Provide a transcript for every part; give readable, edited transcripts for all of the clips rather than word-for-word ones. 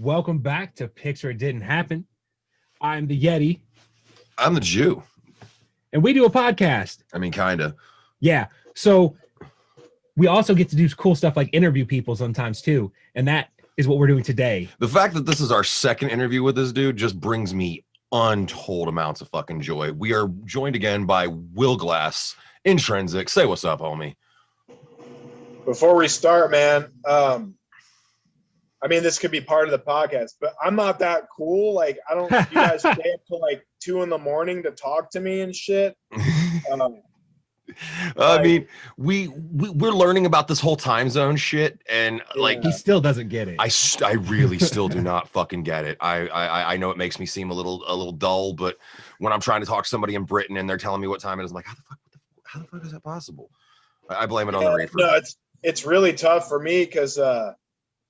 Welcome back to Pics or It Didn't Happen. I'm the Yeti. I'm the Jew. And we do a podcast. I mean, kind of. Yeah. So we also get to do cool stuff like interview people sometimes too. And that is what we're doing today. The fact that this is our second interview with this dude just brings me untold amounts of fucking joy. We are joined again by Will Glass, Intrinzik. Say what's up, homie. Before we start, man, I mean, this could be part of the podcast, but I'm not that cool. Like, I don't, you guys stay up till like 2 a.m. to talk to me and shit. I mean, we're learning about this whole time zone shit, and like he still doesn't get it. I really still do not fucking get it. I know it makes me seem a little dull, but when I'm trying to talk to somebody in Britain and they're telling me what time it is, I'm like, how the fuck is that possible? I blame it on the reefer. No, it's really tough for me because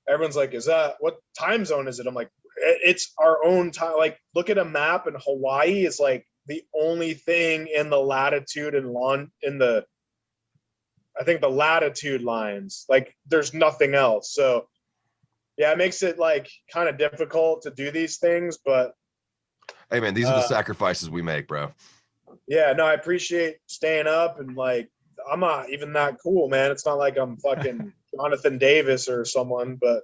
everyone's like, what time zone is it? I'm like, it's our own time. Like, look at a map, and Hawaii is like the only thing in the latitude and I think the latitude lines. Like, there's nothing else. So yeah, it makes it like kind of difficult to do these things, but hey man, these are the sacrifices we make, bro. Yeah, no, I appreciate staying up, and like, I'm not even that cool, man. It's not like I'm fucking Jonathan Davis or someone, but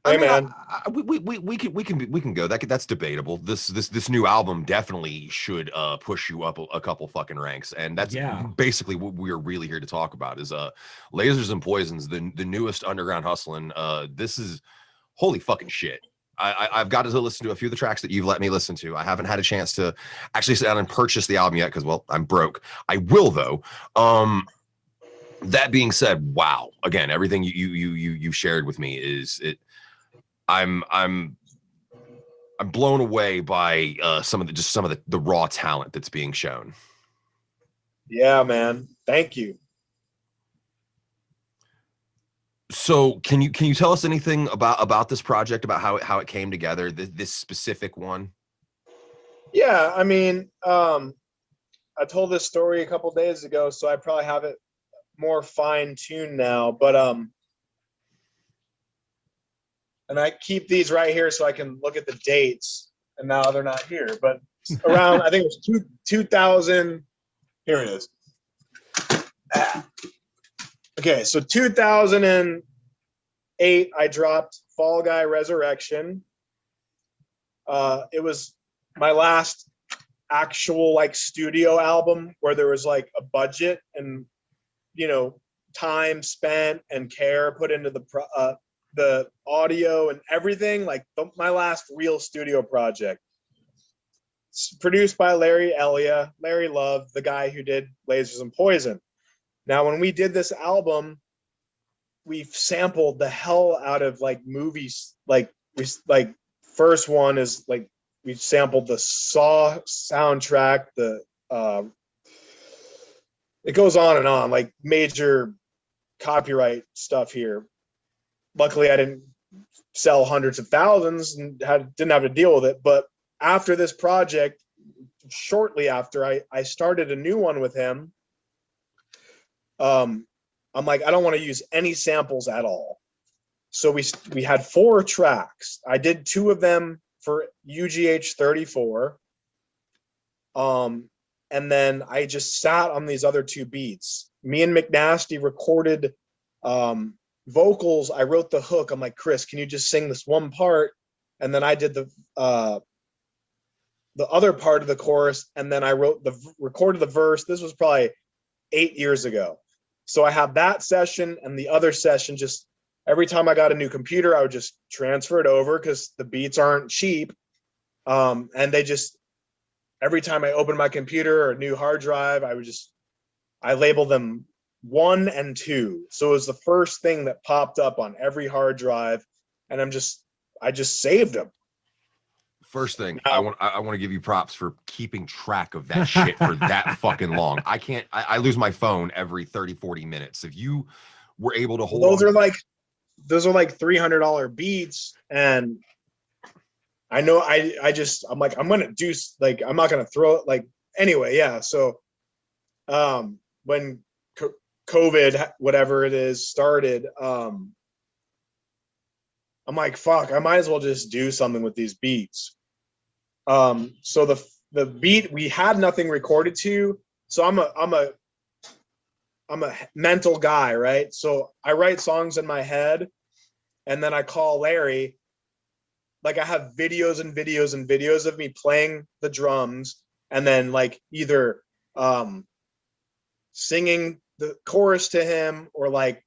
hey, man, we can go. That's debatable. This new album definitely should push you up a couple fucking ranks, and that's basically what we're really here to talk about. Is Lasers and Poisons, the newest underground hustling. This is holy fucking shit. I've got to listen to a few of the tracks that you've let me listen to. I haven't had a chance to actually sit down and purchase the album yet because, well, I'm broke. I will though. That being said, wow. Again, everything you shared with me is it. I'm blown away by some of the raw talent that's being shown. Yeah, man. Thank you. So can you tell us anything about this project, about how it came together, this specific one? Yeah, I mean, I told this story a couple days ago, so I probably have it more fine-tuned now, but and I keep these right here so I can look at the dates, and now they're not here, but around I think it was 2000. Here it is. Okay, so 2008 I dropped Fall Guy Resurrection. It was my last actual like studio album where there was like a budget and, you know, time spent and care put into the audio and everything. Like my last real studio project. It's produced by Larry Love, the guy who did Lasers and Poison. Now, when we did this album, we sampled the hell out of like movies. Like first one is like we sampled the Saw soundtrack. It goes on and on, like major copyright stuff here. Luckily, I didn't sell hundreds of thousands and didn't have to deal with it. But after this project, shortly after, I started a new one with him. I'm like, I don't want to use any samples at all. So we had 4 tracks. I did 2 of them for UGH 34. And then I just sat on these other 2 beats. Me and McNasty recorded vocals. I wrote the hook. I'm like, Chris, can you just sing this one part? And then I did the other part of the chorus, and then I recorded the verse. This was probably 8 years ago. So I have that session and the other session. Just every time I got a new computer, I would just transfer it over because the beats aren't cheap. And they just, every time I open my computer or a new hard drive, I label them 1 and 2. So it was the first thing that popped up on every hard drive, and I just saved them. First thing, I want to give you props for keeping track of that shit for that fucking long. I lose my phone every 30, 40 minutes. If you were able to hold those are like $300 beats, and I know I'm like, I'm gonna do, like, I'm not gonna throw it, like, anyway. Yeah, so when COVID, whatever it is, started, I'm like, fuck, I might as well just do something with these beats. So the beat, we had nothing recorded to. So I'm a mental guy, right? So I write songs in my head, and then I call Larry. Like, I have videos and videos and videos of me playing the drums, and then like either singing the chorus to him, or like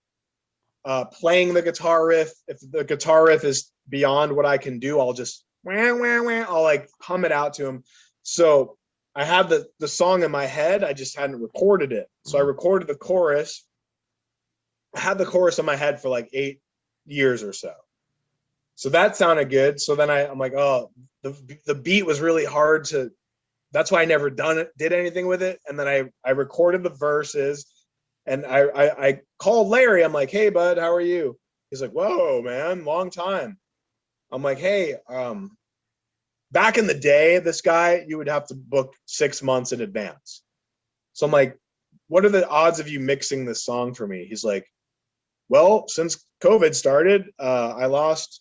playing the guitar riff. If the guitar riff is beyond what I can do, I'll just I'll like hum it out to him. So I had the song in my head, I just hadn't recorded it. So I recorded the chorus. I had the chorus in my head for like 8 years or so. So that sounded good. So then I'm like, oh, the beat was really hard to. That's why I never did anything with it. And then I recorded the verses, and I called Larry. I'm like, hey bud, how are you? He's like, whoa man, long time. I'm like, hey, back in the day, this guy, you would have to book 6 months in advance. So I'm like, what are the odds of you mixing this song for me? He's like, well, since COVID started, I lost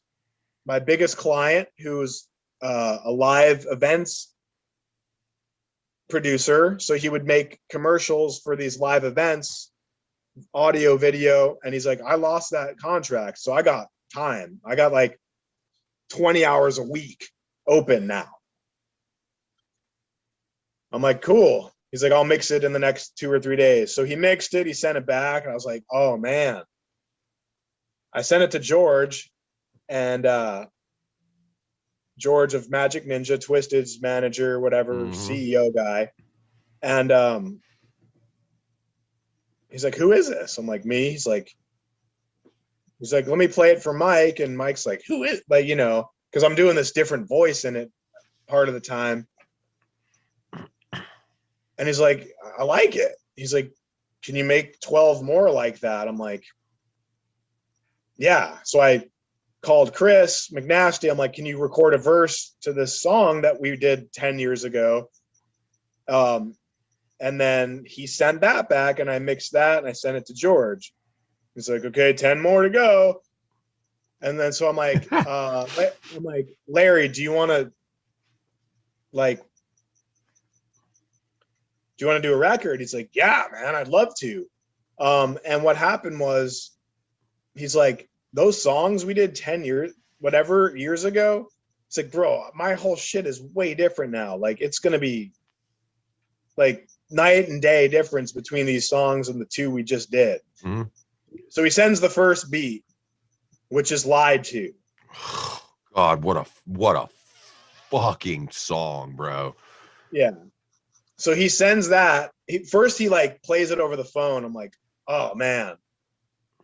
my biggest client, who was a live events producer. So he would make commercials for these live events, audio, video. And he's like, I lost that contract. So I got time. I got like 20 hours a week open now. I'm like, cool. He's like, I'll mix it in the next 2 or 3 days. So he mixed it. He sent it back. And I was like, oh man. I sent it to George, and George of Magic Ninja, Twisted's manager, whatever, CEO guy. And he's like, who is this? I'm like, me. He's like, let me play it for Mike. And Mike's like, who is, like, you know, because I'm doing this different voice in it part of the time. And he's like, I like it. He's like, can you make 12 more like that? I'm like, yeah. So I called Chris McNasty. I'm like, can you record a verse to this song that we did 10 years ago? And then he sent that back, and I mixed that, and I sent it to George. He's like, okay, 10 more to go. And then so I'm like, Larry, do you want to do a record? He's like, yeah, man, I'd love to. And what happened was, he's like, those songs we did 10 years ago, it's like, bro, my whole shit is way different now. Like, it's going to be like night and day difference between these songs and the 2 we just did. Mm-hmm. So he sends the first beat, which is Lied To. God, what a fucking song, bro. Yeah. So he sends that. First he like plays it over the phone. I'm like, oh man,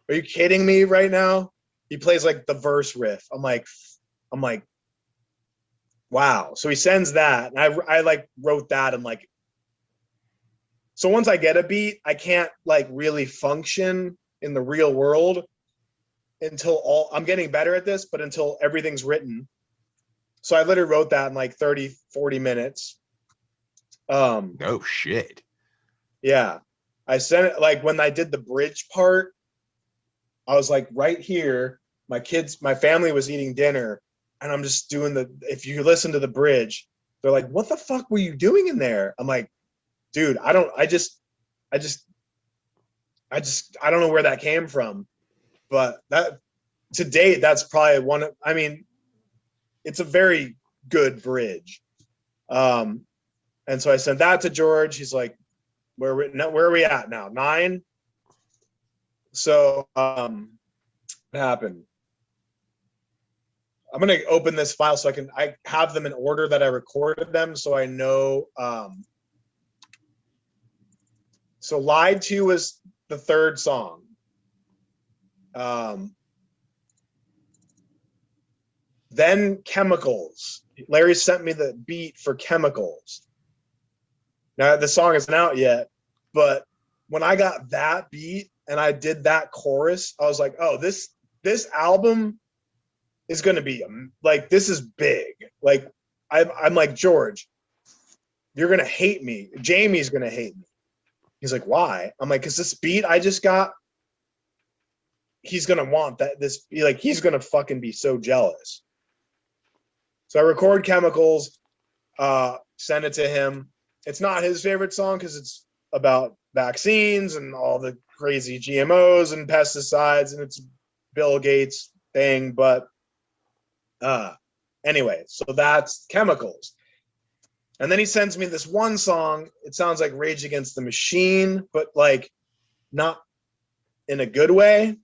are you kidding me right now? He plays like the verse riff. I'm like, wow. So he sends that, and I like wrote that, and like, so once I get a beat, I can't like really function in the real world until I'm getting better at this, but until everything's written. So I literally wrote that in like 30, 40 minutes. Oh shit. Yeah. I sent it, like when I did the bridge part, I was like right here, my family was eating dinner, and I'm just doing if you listen to the bridge, they're like, what the fuck were you doing in there? I'm like, dude, I don't know where that came from, but that to date, that's probably it's a very good bridge. And so I sent that to George. He's like, where are we at now? 9. So what happened? I'm gonna open this file so I have them in order that I recorded them, so I know. So Lied To was the 3rd song. Then Chemicals. Larry sent me the beat for Chemicals. Now the song isn't out yet, but when I got that beat and I did that chorus, I was like, oh, this album is going to be like, this is big. Like, I'm like, George, you're going to hate me. Jamie's going to hate me. He's like, why? I'm like, because this beat I just got, he's gonna want that. He's gonna fucking be so jealous. So I record Chemicals, send it to him. It's not his favorite song because it's about vaccines and all the crazy GMOs and pesticides, and it's Bill Gates thing. But anyway, so that's Chemicals. And then he sends me this one song. It sounds like Rage Against the Machine, but like not in a good way.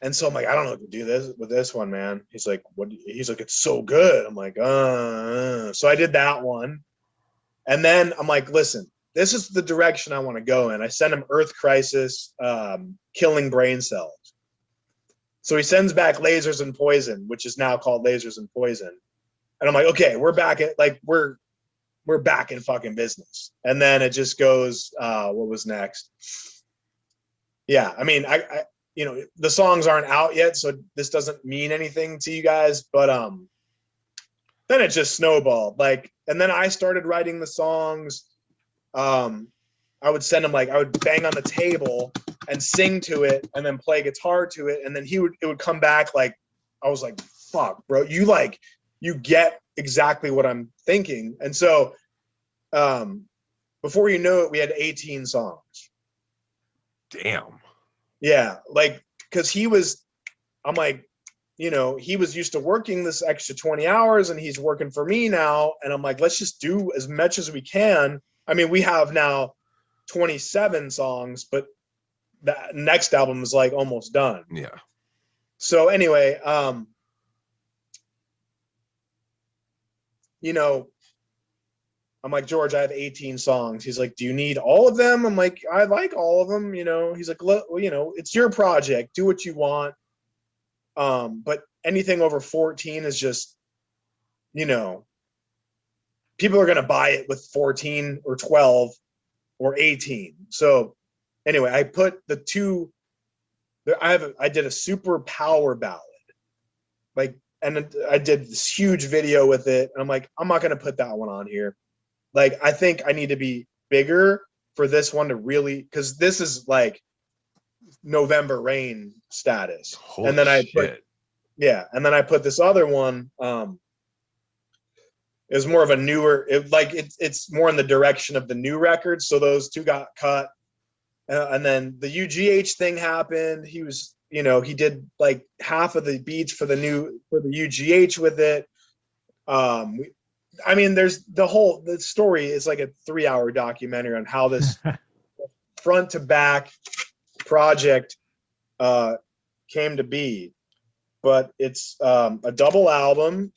And so I'm like, I don't know what to do this with this one, man. He's like, what? He's like, it's so good. I'm like, So I did that one. And then I'm like, listen, this is the direction I want to go in. I send him Earth Crisis, Killing Brain Cells. So he sends back Lasers and Poison, which is now called Lasers and Poison. And I'm like, okay, we're back at we're back in fucking business. And then it just goes, what was next? Yeah, I mean, I the songs aren't out yet, so this doesn't mean anything to you guys, but then it just snowballed. And then I started writing the songs. I would send him I would bang on the table and sing to it and then play guitar to it, and then it would come back I was like, fuck, bro, you get exactly what I'm thinking. And so before you know it, we had 18 songs. Damn. Yeah, because I'm like, he was used to working this extra 20 hours and he's working for me now. And I'm like, let's just do as much as we can. I mean, we have now 27 songs, but the next album is almost done. Yeah. So anyway, I'm like, George, I have 18 songs. He's like, do you need all of them? I'm like, I like all of them. He's like, well, it's your project. Do what you want. But anything over 14 is just, people are going to buy it with 14 or 12 or 18. So anyway, I put I did a super power ballad, and I did this huge video with it. And I'm like, I'm not going to put that one on here. I think I need to be bigger for this one to really, because this is November Rain status. Holy and then I shit. and then I put this other one. It was more of a newer, it's more in the direction of the new record. So those two got cut. And then the UGH thing happened. He was, he did half of the beats for the UGH with it. There's the story is a 3-hour documentary on how this front to back project came to be. But it's a double album,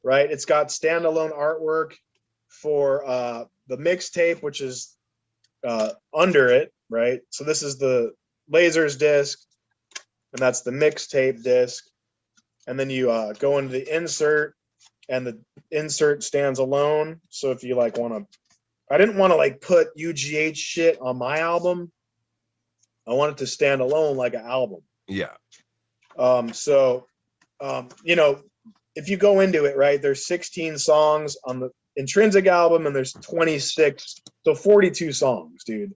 right? It's got standalone artwork for the mixtape, which is under it, right? So this is the Lasers disc, and that's the mixtape disc. And then you go into the insert, and the insert stands alone. So if you want to, I didn't want to put UGH shit on my album. I want it to stand alone like an album. Yeah. If you go into it, right, there's 16 songs on the Intrinzik album, and there's 26, so 42 songs, dude.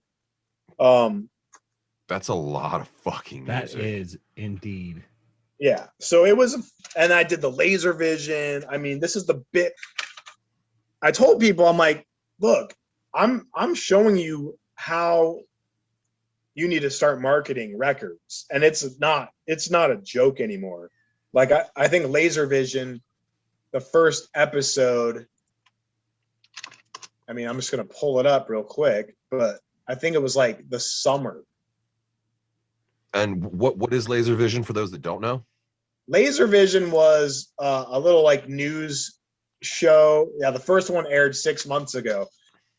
That's a lot of fucking music. That is indeed. Yeah. So it was, and I did the laser vision. I mean, this is the bit. I told people, I'm like, look, I'm showing you how you need to start marketing records, and it's not a joke anymore. I think Laser Vision, the first episode, I mean, I'm just gonna pull it up real quick, but I think it was the summer. And what is Laser Vision for those that don't know? Laser Vision was a little news show. Yeah, the first one aired 6 months ago,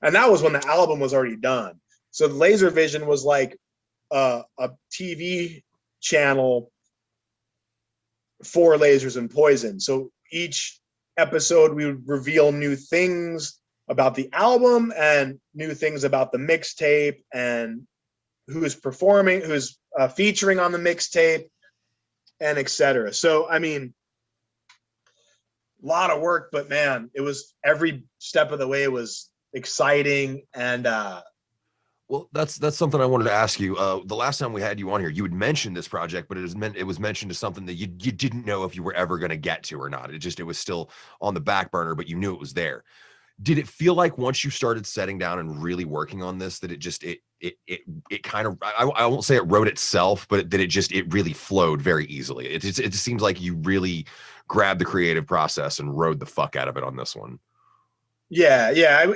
and that was when the album was already done. So Laser Vision was a TV channel for Lasers and Poison. So each episode we would reveal new things about the album and new things about the mixtape and who's performing, who's featuring on the mixtape, and etc. So I mean, a lot of work, but man, it was every step of the way was exciting. And Well, that's something I wanted to ask you. The last time we had you on here, you had mentioned this project, but it was mentioned to something that you didn't know if you were ever going to get to or not. It was still on the back burner, but you knew it was there. Did it feel like once you started setting down and really working on this that it kind of, I won't say it wrote itself, but that it really flowed very easily. It just seems like you really grabbed the creative process and rode the fuck out of it on this one. Yeah.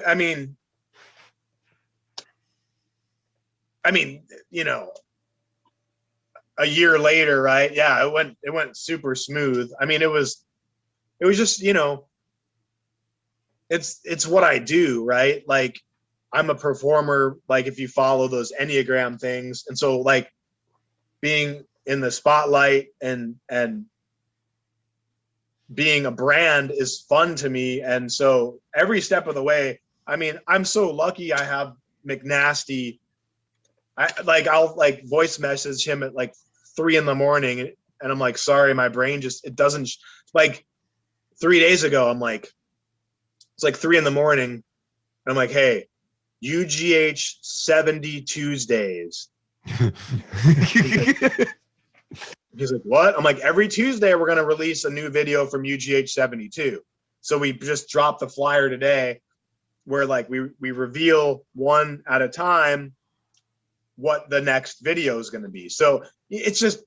I mean, you know, a year later, right? Yeah, it went super smooth. I mean, it was just, you know, it's what I do, right? Like I'm a performer, like if you follow those Enneagram things. And so like being in the spotlight and being a brand is fun to me. And so every step of the way, I mean, I'm so lucky I have McNasty. I'll like voice message him at like 3 a.m. and I'm like, sorry, my brain just, it doesn't, like 3 days ago, I'm like, it's like 3 a.m. and I'm like, hey, UGH 70 Tuesdays. He's like, what? I'm like, every Tuesday we're going to release a new video from UGH 72. So we just dropped the flyer today where like we reveal one at a time what the next video is going to be. So it's just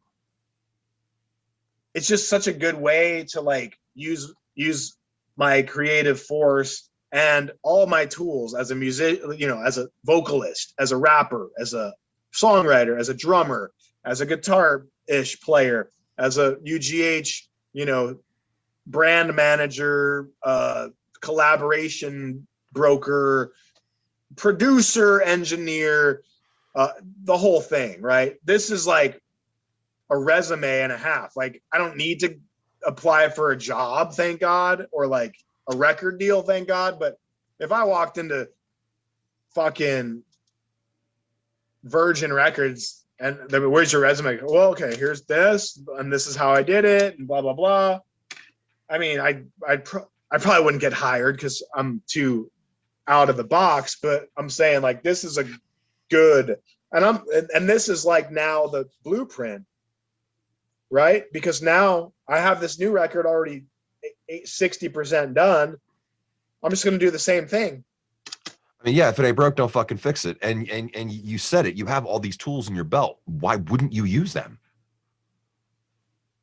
such a good way to like use my creative force and all my tools as a music, you know, as a vocalist, as a rapper, as a songwriter, as a drummer, as a guitar-ish player, as a UGH, you know, brand manager, collaboration broker, producer, engineer, the whole thing, right? This is like a resume and a half. Like I don't need to apply for a job, thank God, or like a record deal, thank God. But if I walked into fucking Virgin Records and where's your resume? Well, okay, here's this, and this is how I did it, and blah blah blah. I mean, I probably wouldn't get hired because I'm too out of the box. But I'm saying like this is a good, and this is like now the blueprint, right? Because now I have this new record already 60% done. I'm just going to do the same thing. I mean, yeah, if it ain't broke, don't fucking fix it. And you said it, you have all these tools in your belt. Why wouldn't you use them?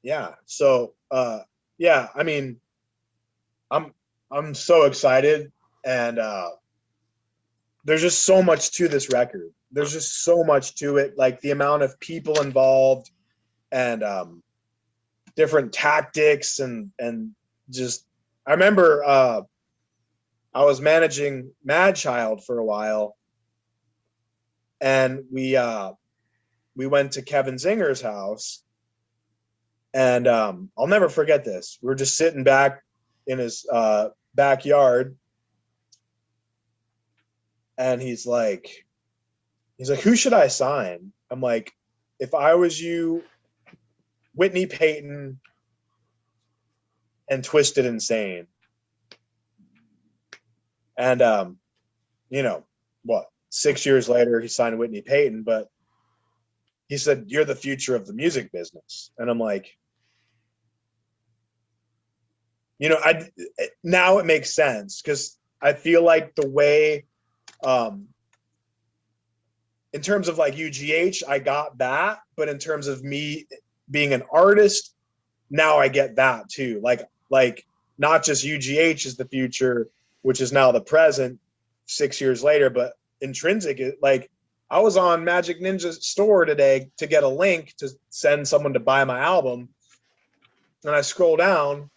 Yeah. So, yeah, I mean, I'm so excited, and there's just so much to this record. There's just so much to it, like the amount of people involved and different tactics and just I remember I was managing Mad Child for a while, and we went to Kevin Zinger's house, and I'll never forget this. We were just sitting back in his backyard, and he's like, who should I sign? I'm like, if I was you, Whitney Payton and Twisted Insane. And you know what, 6 years later he signed Whitney Payton, but he said, you're the future of the music business. And I'm like, you know, now it makes sense, because I feel like the way in terms of like UGH, I got that, but in terms of me being an artist, now I get that too. Like not just UGH is the future, which is now the present 6 years later, but Intrinzik, like I was on Magic Ninja's store today to get a link to send someone to buy my album. And I scroll down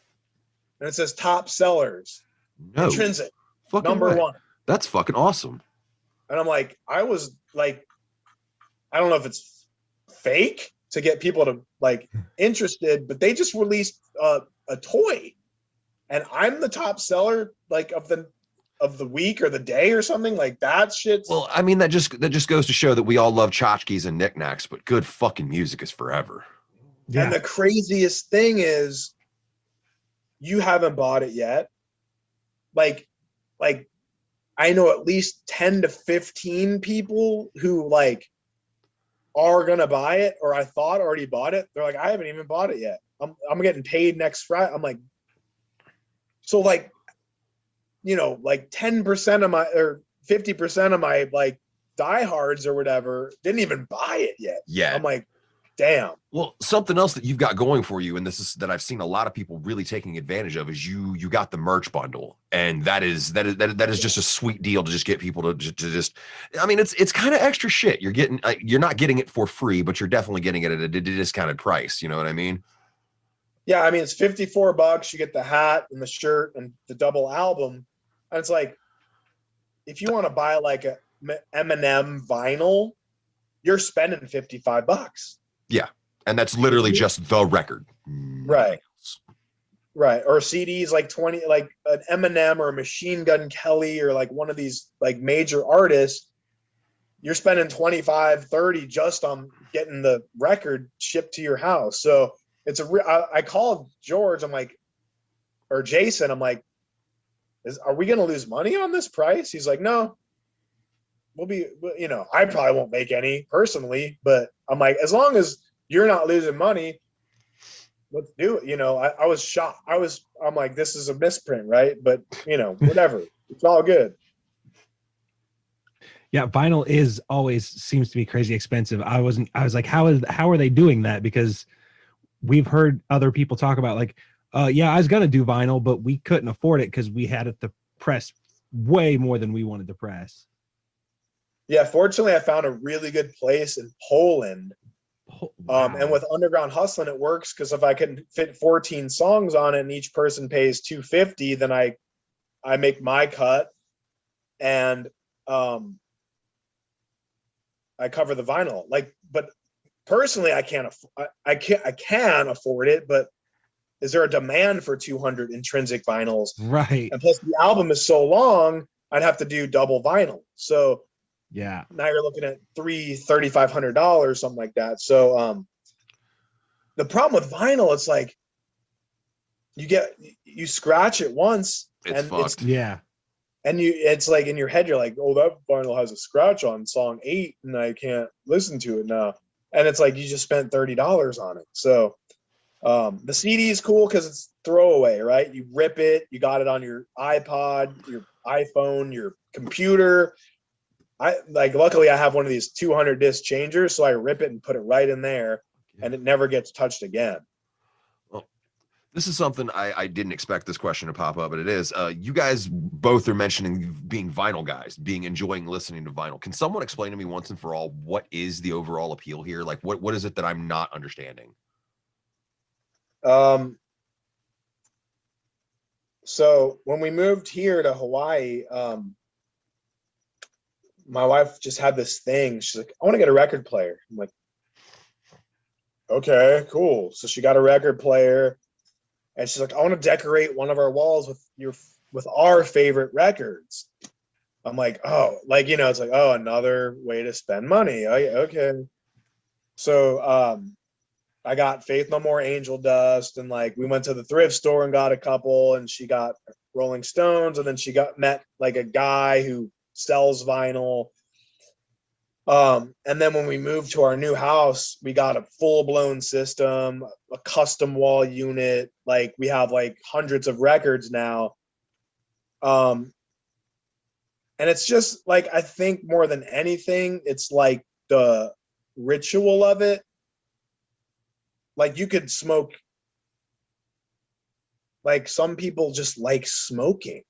and it says top sellers. No, Intrinzik, number one. That's fucking awesome. And I'm like, I was like, I don't know if it's fake to get people to like interested, but they just released a toy, and I'm the top seller like of the week or the day or something like that. Shit. Well, I mean, that just goes to show that we all love tchotchkes and knickknacks, but good fucking music is forever. Yeah. And the craziest thing is, you haven't bought it yet. Like I know at least 10 to 15 people who like are gonna buy it, or I thought already bought it. They're like, I haven't even bought it yet. I'm getting paid next Friday. I'm like, so like, you know, like 10% of my or 50% of my like diehards or whatever didn't even buy it yet. Yeah. I'm like, damn. Well, something else that you've got going for you, and this is that I've seen a lot of people really taking advantage of, is you got the merch bundle, and that is just a sweet deal to just get people to just. I mean, it's kind of extra shit. You're not getting it for free, but you're definitely getting it at a discounted price. You know what I mean? Yeah, I mean it's $54. You get the hat and the shirt and the double album, and it's like, if you want to buy like a Eminem vinyl, you're spending $55. Yeah. And that's literally just the record. Right. Right. Or CDs like 20, like an Eminem or a Machine Gun Kelly or like one of these like major artists, you're spending 25, 30 just on getting the record shipped to your house. So it's I called George, I'm like, or Jason, I'm like, are we going to lose money on this price? He's like, no, we'll be, you know, I probably won't make any personally, but I'm like, as long as you're not losing money, let's do it. You know, I was shocked. I'm like, this is a misprint, right? But you know, whatever, it's all good. Yeah, vinyl is always seems to be crazy expensive. I was like, how are they doing that? Because we've heard other people talk about like, yeah, I was gonna do vinyl, but we couldn't afford it because we had it to press way more than we wanted to press. Yeah, fortunately, I found a really good place in Poland. Wow. And with Underground Hustling, it works because if I can fit 14 songs on it and each person pays $250, then I make my cut, and I cover the vinyl. Like, but personally, I can afford it, but is there a demand for 200 Intrinzik vinyls? Right. And plus, the album is so long, I'd have to do double vinyl. So yeah, now you're looking at $3,500, something like that. So the problem with vinyl, it's like you scratch it once it's fucked. And it's like in your head, you're like, oh, that vinyl has a scratch on song 8 and I can't listen to it now. And it's like, you just spent $30 on it. So the CD is cool because it's throwaway, right? You rip it, you got it on your iPod, your iPhone, your computer. Luckily I have one of these 200 disc changers, so I rip it and put it right in there, and it never gets touched again. Well, this is something I didn't expect this question to pop up, but it is. You guys both are mentioning being vinyl guys, enjoying listening to vinyl. Can someone explain to me once and for all what is the overall appeal here? Like, what is it that I'm not understanding? So when we moved here to Hawaii, my wife just had this thing. She's like, I want to get a record player. I'm like, okay, cool. So she got a record player, and she's like, I want to decorate one of our walls with our favorite records. I'm like, oh, like, you know, it's like, oh, another way to spend money. Okay. So I got Faith No More, Angel Dust, and like we went to the thrift store and got a couple, and she got Rolling Stones, and then she met like a guy who sells vinyl. And then when we moved to our new house, we got a full-blown system, a custom wall unit. Like we have like hundreds of records now. And it's just like, I think more than anything, it's like the ritual of it. Like you could smoke, like some people just like smoking,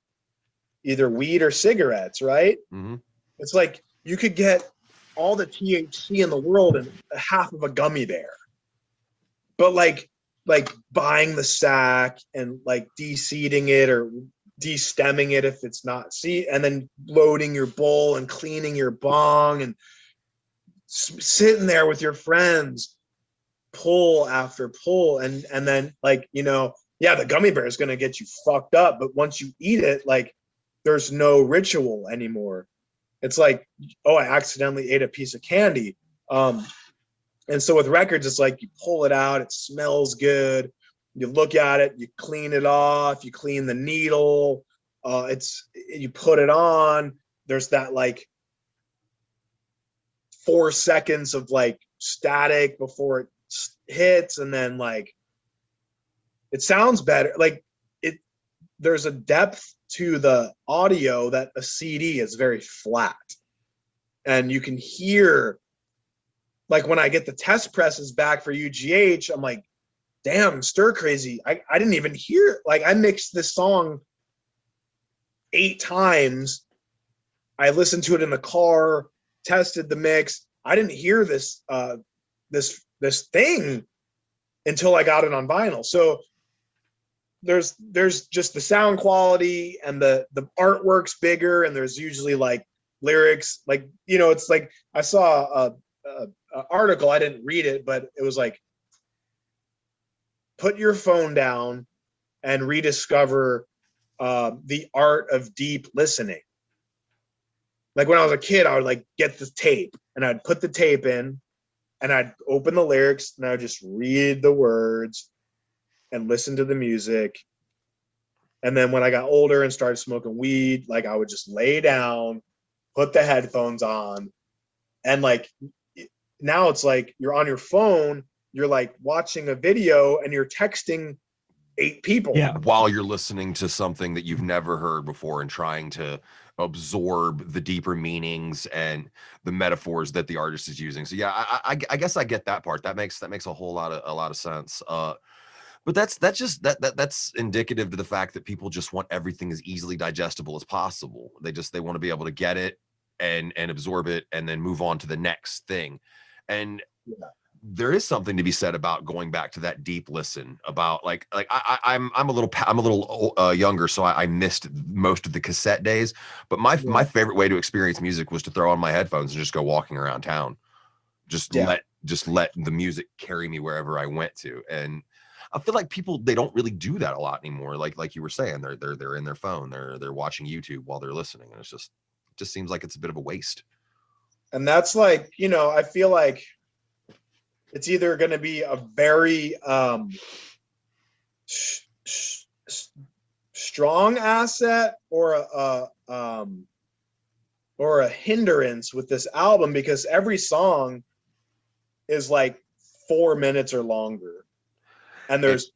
either weed or cigarettes, right? Mm-hmm. It's like you could get all the THC in the world in half of a gummy bear. But like buying the sack and like de-seeding it or de-stemming it if it's not seed, and then loading your bowl and cleaning your bong and sitting there with your friends, pull after pull, and then like, you know, yeah, the gummy bear is going to get you fucked up, but once you eat it, like there's no ritual anymore. It's like, oh, I accidentally ate a piece of candy. And so with records, it's like you pull it out, it smells good, you look at it, you clean it off, you clean the needle, you put it on, there's that like 4 seconds of like static before it hits, and then like it sounds better. Like there's a depth to the audio that a CD is very flat, and you can hear, like when I get the test presses back for UGH, I'm like, damn, Stir Crazy. I didn't even hear, like I mixed this song 8 times. I listened to it in the car, tested the mix. I didn't hear this this thing until I got it on vinyl. So there's just the sound quality, and the artwork's bigger, and there's usually like lyrics, like, you know, it's like I saw a article, I didn't read it, but it was like, put your phone down and rediscover the art of deep listening. Like when I was a kid, I would like get the tape and I'd put the tape in and I'd open the lyrics and I'd just read the words and listen to the music. And then when I got older and started smoking weed, like I would just lay down, put the headphones on, and like now it's like you're on your phone, you're like watching a video and you're texting 8 people. Yeah. While you're listening to something that you've never heard before and trying to absorb the deeper meanings and the metaphors that the artist is using. So yeah, I guess I get that part. That makes a whole lot of sense. But that's indicative to the fact that people just want everything as easily digestible as possible. They want to be able to get it and absorb it and then move on to the next thing. And there is something to be said about going back to that deep listen, about like I'm a little younger, so I missed most of the cassette days. But my favorite way to experience music was to throw on my headphones and just go walking around town, just let the music carry me wherever I went to. And I feel like people, they don't really do that a lot anymore. Like you were saying, they're in their phone, they're watching YouTube while they're listening, and it just seems like it's a bit of a waste. And that's like, you know, I feel like it's either going to be a very strong asset or a hindrance with this album, because every song is like 4 minutes or longer. And there's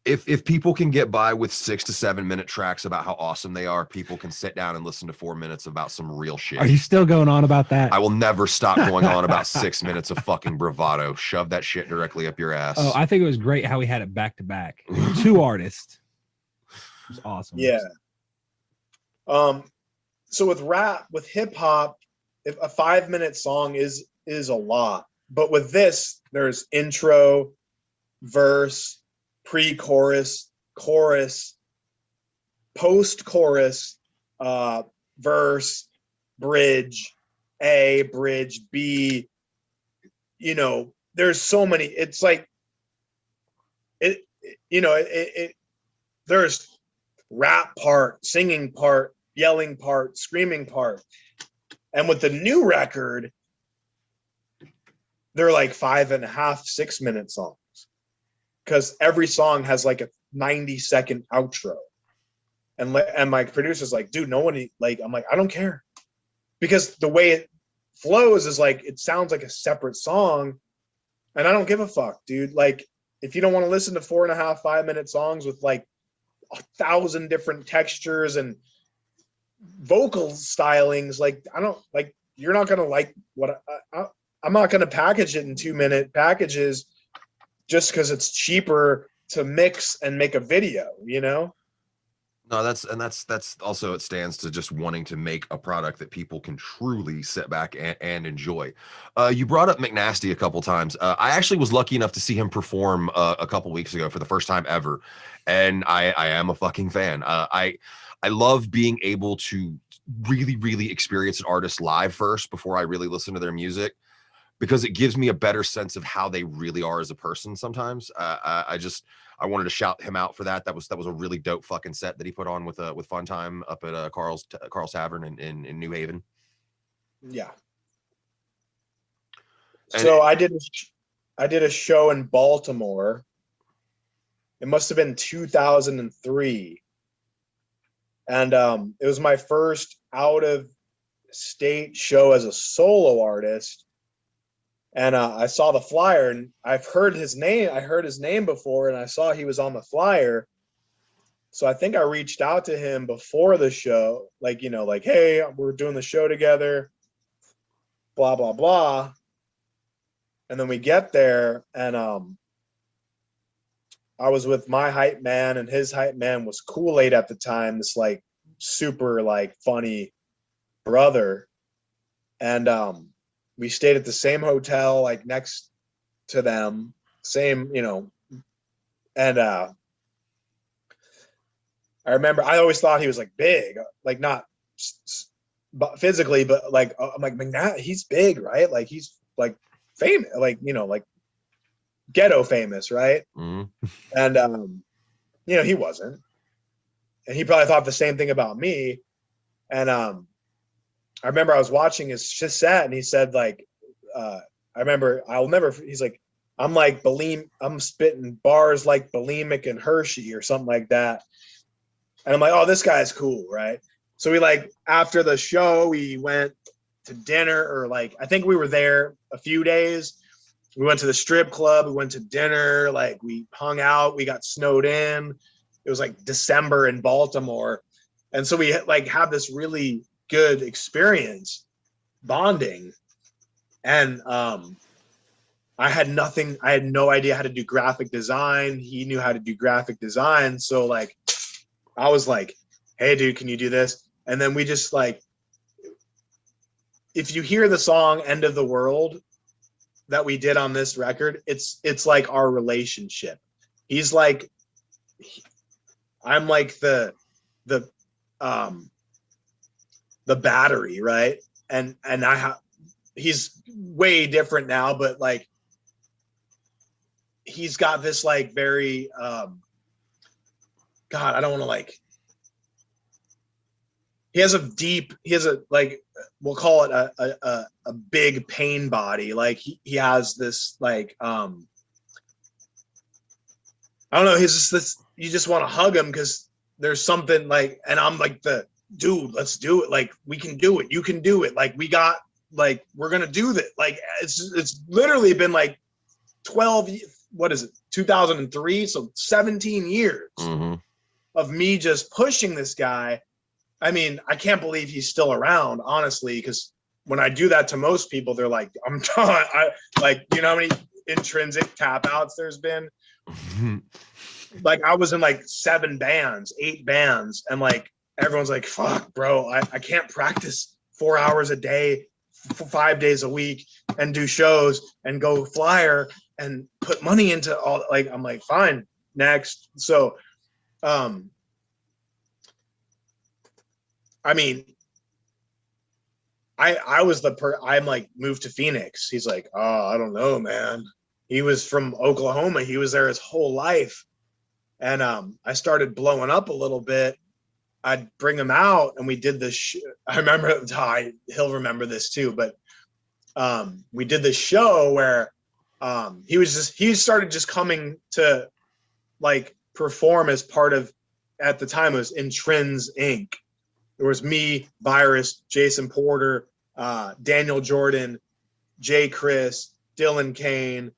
if people can get by with 6 to 7 minute tracks about how awesome they are, people can sit down and listen to 4 minutes about some real shit. Are you still going on about that? I will never stop going on about 6 minutes of fucking bravado. Shove that shit directly up your ass. Oh, I think it was great how we had it back to back. 2 artists. It was awesome. Yeah. So with rap, with hip hop, if a 5-minute song is a lot, but with this, there's intro, verse, pre-chorus, chorus, post-chorus, verse, bridge, A, bridge, B. You know, there's so many. It's like it. You know, there's rap part, singing part, yelling part, screaming part, and with the new record, they're like 5.5, 6-minute songs, because every song has like a 90-second outro. And my producer's like, dude, no one, like, I'm like, I don't care, because the way it flows is like, it sounds like a separate song, and I don't give a fuck, dude. Like, if you don't want to listen to 4.5, 5-minute songs with like 1,000 different textures and vocal stylings, like, I don't, like, you're not gonna like what I'm not gonna package it in 2-minute packages just because it's cheaper to mix and make a video, you know? No, that's also, it stands to just wanting to make a product that people can truly sit back and enjoy. You brought up McNasty a couple times. I actually was lucky enough to see him perform a couple weeks ago for the first time ever, and I am a fucking fan. I love being able to really experience an artist live first before I really listen to their music, because it gives me a better sense of how they really are as a person sometimes. I wanted to shout him out for that. That was a really dope fucking set that he put on with Fun Time up at Carl's Tavern in New Haven. Yeah. And so I did a show in Baltimore. It must have been 2003. And it was my first out of state show as a solo artist. And I saw the flyer, and I've heard his name. I heard his name before, and I saw he was on the flyer. So I think I reached out to him before the show, like, you know, like, hey, we're doing the show together, blah, blah, blah. And then we get there, and I was with my hype man, and his hype man was Kool-Aid at the time, this like super like funny brother. And we stayed at the same hotel, like next to them, same, you know, and I remember I always thought he was like big, like not physically, but like I'm like, man, he's big, right? Like he's like famous, like, you know, like ghetto famous, right? Mm-hmm. And you know, he wasn't, and he probably thought the same thing about me. And I remember I was watching his set, and he said like, I remember he's like, I'm like I'm spitting bars like bulimic and Hershey or something like that. And I'm like, oh, this guy's cool, right? So we like, after the show, we went to dinner, or like, I think we were there a few days. We went to the strip club, we went to dinner, like we hung out, we got snowed in. It was like December in Baltimore. And so we like had this really good experience bonding. And I had no idea how to do graphic design. He knew how to do graphic design. So like, I was like, hey dude, can you do this? And then we just like, if you hear the song End of the World that we did on this record, it's like our relationship. He's like, I'm like the battery, right? And he's way different now, but like he's got this like very God, I don't want to like, he has a like, we'll call it a big pain body. Like he has this like, I don't know. He's just this, you just want to hug him because there's something like, and I'm like dude, let's do it. Like we can do it. You can do it. Like we're going to do that. Like it's literally been like 12, what is it? 2003. So 17 years. Mm-hmm. Of me just pushing this guy. I mean, I can't believe he's still around, honestly, because when I do that to most people, they're like, I'm done. Like, you know how many Intrinzik tap outs there's been? Like I was in like 8 bands, and like everyone's like, fuck, bro, I can't practice 4 hours a day, 5 days a week, and do shows and go flyer and put money into all, like, I'm like, fine, next. So I mean, I was I'm like, moved to Phoenix. He's like, oh, I don't know, man. He was from Oklahoma. He was there his whole life. And I started blowing up a little bit. I'd bring him out, and we did this. I remember, he'll remember this too, but we did this show where he started just coming to like perform as part of, at the time it was Intrinzik. There was me, Virus, Jason Porter, Daniel Jordan, Jay Chris, Dylan Kane,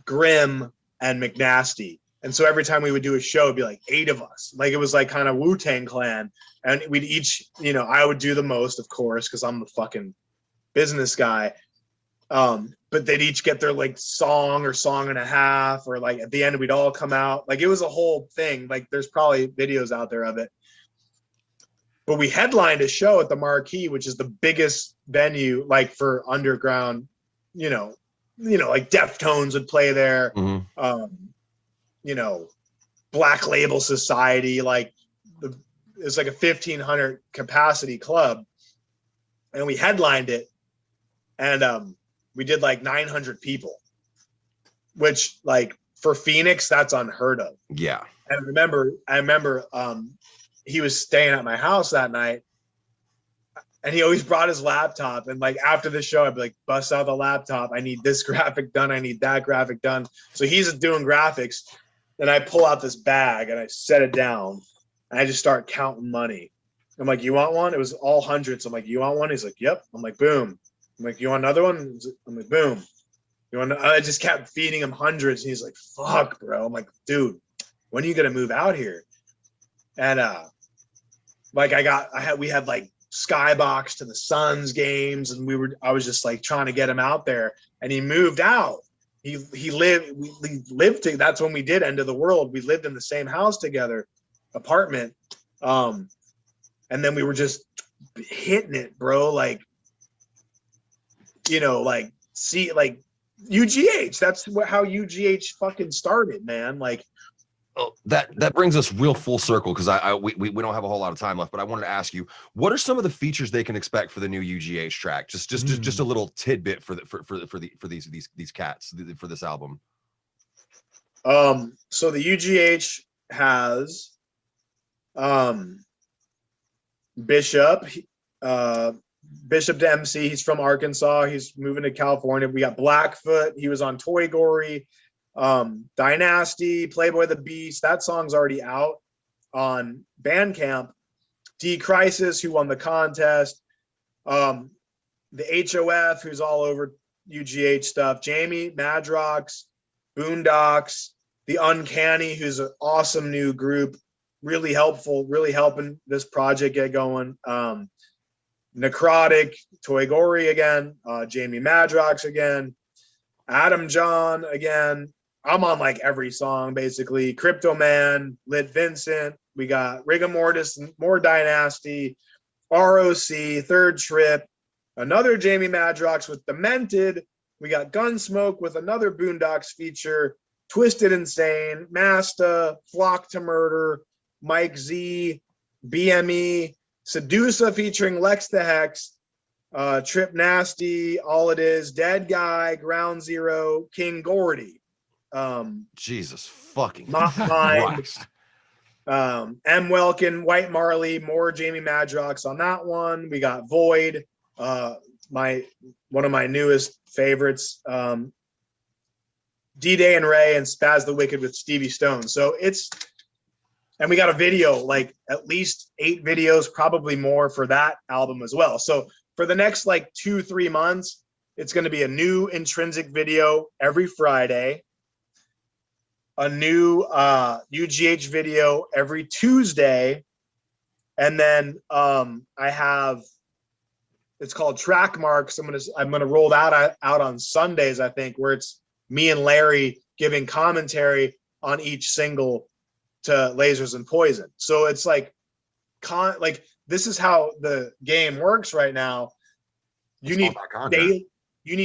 Grimm, and McNasty. And so every time we would do a show, it'd be like 8 of us. Like it was like kind of Wu-Tang Clan. And we'd each, you know, I would do the most, of course, because I'm the fucking business guy. But they'd each get their like song or song and a half, or like at the end we'd all come out. Like it was a whole thing. Like there's probably videos out there of it. But we headlined a show at the Marquee, which is the biggest venue like for underground, you know, like Deftones would play there. Mm-hmm. You know, Black Label Society, like it's like a 1,500 capacity club, and we headlined it, and we did like 900 people, which like for Phoenix, that's unheard of. Yeah. And I remember he was staying at my house that night, and he always brought his laptop. And like after the show, I'd be like, bust out the laptop. I need this graphic done. I need that graphic done. So he's doing graphics. Then I pull out this bag and I set it down, and I just start counting money. I'm like, you want one? It was all hundreds. I'm like, you want one? He's like, yep. I'm like, boom. I'm like, you want another one? I'm like, boom. You want? I just kept feeding him hundreds. And he's like, fuck, bro. I'm like, dude, when are you gonna move out here? And like we had like skybox to the Suns games, and I was just like trying to get him out there, and he moved out. We lived that's when we did End of the World. We lived in the same house together, apartment. And then we were just hitting it, bro. Like, you know, like UGH. That's how UGH fucking started, man. Like, oh, that brings us real full circle, because we don't have a whole lot of time left, but I wanted to ask you, what are some of the features they can expect for the new UGH track? Just a little tidbit for these cats for this album. So the UGH has Bishop Dempsey. He's from Arkansas. He's moving to California. We got Blackfoot. He was on Toy Gory. Dynasty, Playboy the Beast. That song's already out on Bandcamp. D Crisis, who won the contest. The HOF, who's all over UGH stuff. Jamie Madrox, Boondocks, The Uncanny, who's an awesome new group. Really helpful, really helping this project get going. Necrotic, Toy Gory again, Jamie Madrox again, Adam John again. I'm on like every song basically. Crypto Man, Lit Vincent. We got Rigor Mortis, more Dynasty, ROC, Third Trip, another Jamie Madrox with Demented. We got Gunsmoke with another Boondocks feature, Twisted Insane, Masta, Flock to Murder, Mike Z, BME, Sedusa featuring Lex the Hex, Trip Nasty, All It Is, Dead Guy, Ground Zero, King Gordy. Jesus fucking Christ. M. Welkin, White Marley, more Jamie Madrox on that one. We got Void, one of my newest favorites. D-Day and Ray, and Spaz the Wicked with Stevie Stone. So and we got a video, like at least 8 videos, probably more for that album as well. So for the next like 2-3 months, it's going to be a new Intrinzik video every Friday, a new UGH video every Tuesday, and then I have, it's called Track Marks. I'm gonna roll that out on Sundays, I think, where it's me and Larry giving commentary on each single to Lasers and Poison. So it's like this is how the game works right now. You need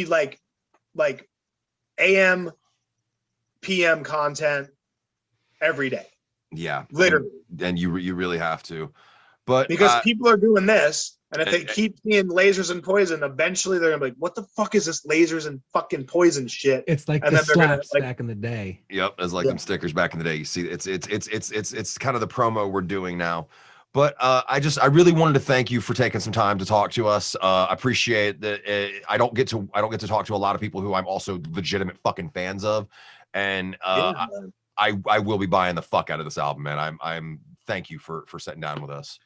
like AM, PM content every day. Yeah, literally. And you really have to, but because people are doing this, and if they keep seeing Lasers and Poison, eventually they're gonna be like, "What the fuck is this Lasers and fucking Poison shit?" It's like and the slaps back in the day. Yep, it's like them stickers back in the day. You see, it's kind of the promo we're doing now. But I really wanted to thank you for taking some time to talk to us. I appreciate that. I don't get to talk to a lot of people who I'm also legitimate fucking fans of, and I will be buying the fuck out of this album, man. I'm thank you for sitting down with us.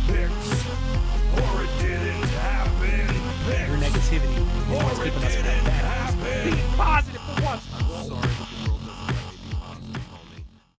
Pics, or it didn't happen. Pics, Your negativity is what's keeping us from that.